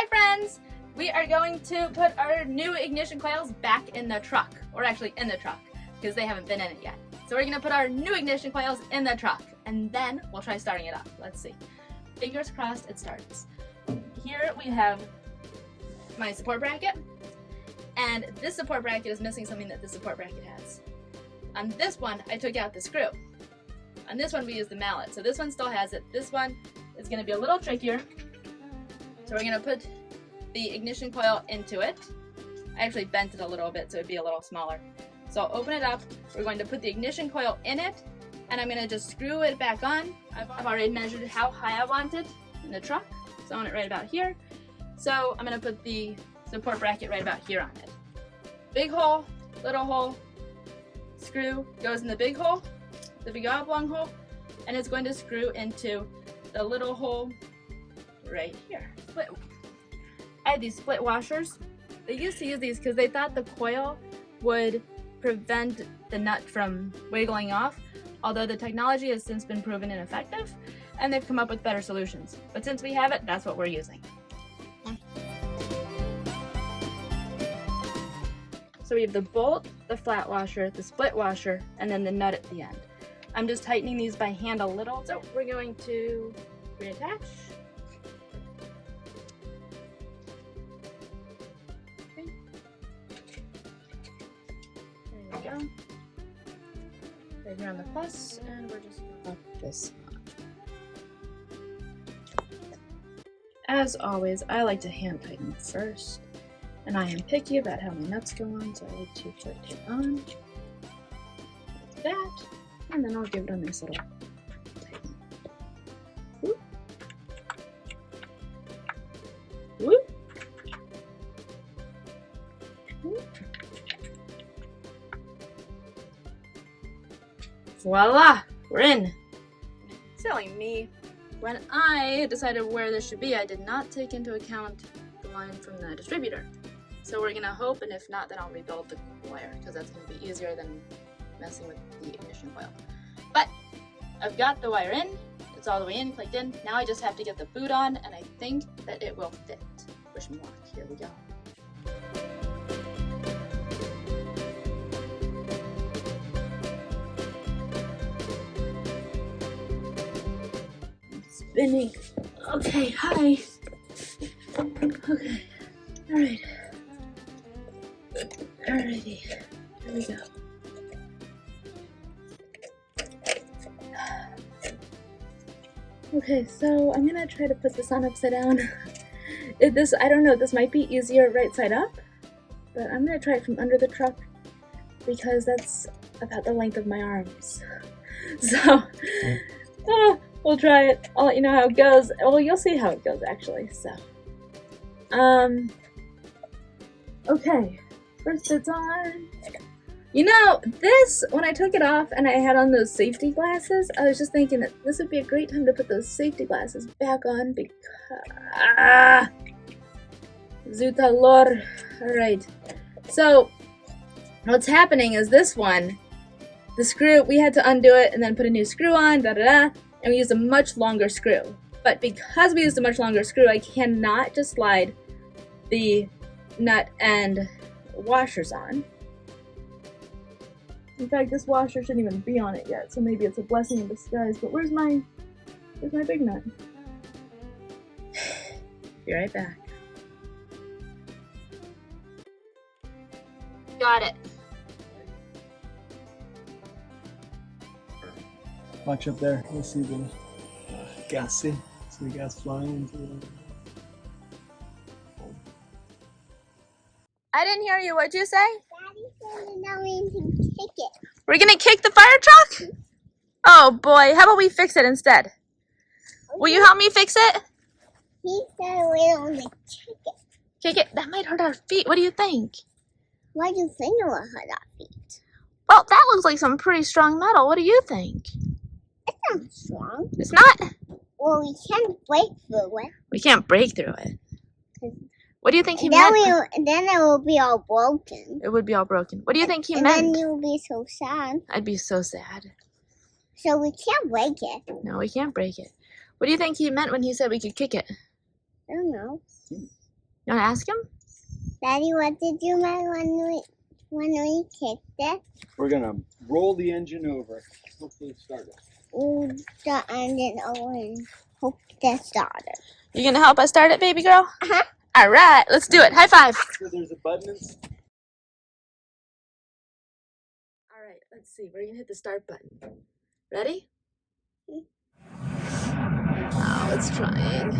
Hi friends! We are going to put our new ignition coils back in the truck, or actually in the truck, because they haven't been in it yet. So we're going to put our new ignition coils in the truck, and then we'll try starting it up. Let's see. Fingers crossed it starts. Here we have my support bracket, and this support bracket is missing something that this support bracket has. On this one, I took out the screw. On this one, we used the mallet, so this one still has it. This one is going to be a little trickier. So we're going to put the ignition coil into it. I actually bent it a little bit so it'd be a little smaller. So I'll open it up. We're going to put the ignition coil in it, and I'm going to just screw it back on. I've already measured how high I want it in the truck, so I want it right about here. So I'm going to put the support bracket right about here on it. Big hole, little hole, screw goes in the big hole, the big oblong hole, and it's going to screw into the little hole right here. I had these split washers. They used to use these because they thought the coil would prevent the nut from wiggling off, although the technology has since been proven ineffective and they've come up with better solutions. But since we have it, that's what we're using. So we have the bolt, the flat washer, the split washer, and then the nut at the end. I'm just tightening these by hand a little. So we're going to reattach. Okay. There we go. Right around the plus, and we're just going to pop this on. As always, I like to hand tighten first. And I am picky about how my nuts go on, so I like to put it on like that, and then I'll give it a nice little tighten. Whoop. Whoop. Whoop. Voila! We're in! Silly me. When I decided where this should be, I did not take into account the line from the distributor. So we're gonna hope, and if not, then I'll rebuild the wire, because that's gonna be easier than messing with the ignition coil. But I've got the wire in, it's all the way in, plugged in. Now I just have to get the boot on, and I think that it will fit. Wish me luck. Here we go. Spinning. Okay, hi. Okay, all right. Alrighty, here we go. Okay, so I'm gonna try to put this on upside down. I don't know, this might be easier right side up, but I'm gonna try it from under the truck because that's about the length of my arms. So, we'll try it. I'll let you know how it goes. Well, you'll see how it goes actually, so. Okay. First it's on. You know, this, when I took it off and I had on those safety glasses, I was just thinking that this would be a great time to put those safety glasses back on because... Zut Alors. Alright. So, what's happening is this one, the screw, we had to undo it and then put a new screw on, and we used a much longer screw. But because we used a much longer screw, I cannot just slide the nut and washers on. In fact, this washer shouldn't even be on it yet, so maybe it's a blessing in disguise. But where's my big nut? Be right back. Got it. Watch up there. You'll see the gas. See the gas flying into the... I didn't hear you. What'd you say? Daddy said now we can kick it. We're gonna kick the fire truck? Oh boy, how about we fix it instead? Will you help me fix it? He said we don't kick it. Kick it? That might hurt our feet. What do you think? Why do you think it will hurt our feet? Well, that looks like some pretty strong metal. What do you think? It's not strong. It's not? Well, we can't break through it. We can't break through it. What do you think he then meant? Then it will be all broken. It would be all broken. What do you think he meant? And then you'll be so sad. I'd be so sad. So we can't break it. No, we can't break it. What do you think he meant when he said we could kick it? I don't know. You want to ask him? Daddy, what did you make when we kicked it? We're gonna roll the engine over. Hopefully start it. Ooh, the engine over and hope that started. You going to help us start it, baby girl? Uh-huh. All right, let's do it. High five. So there's a button. All right, let's see. We're going to hit the start button. Ready? Oh, it's trying.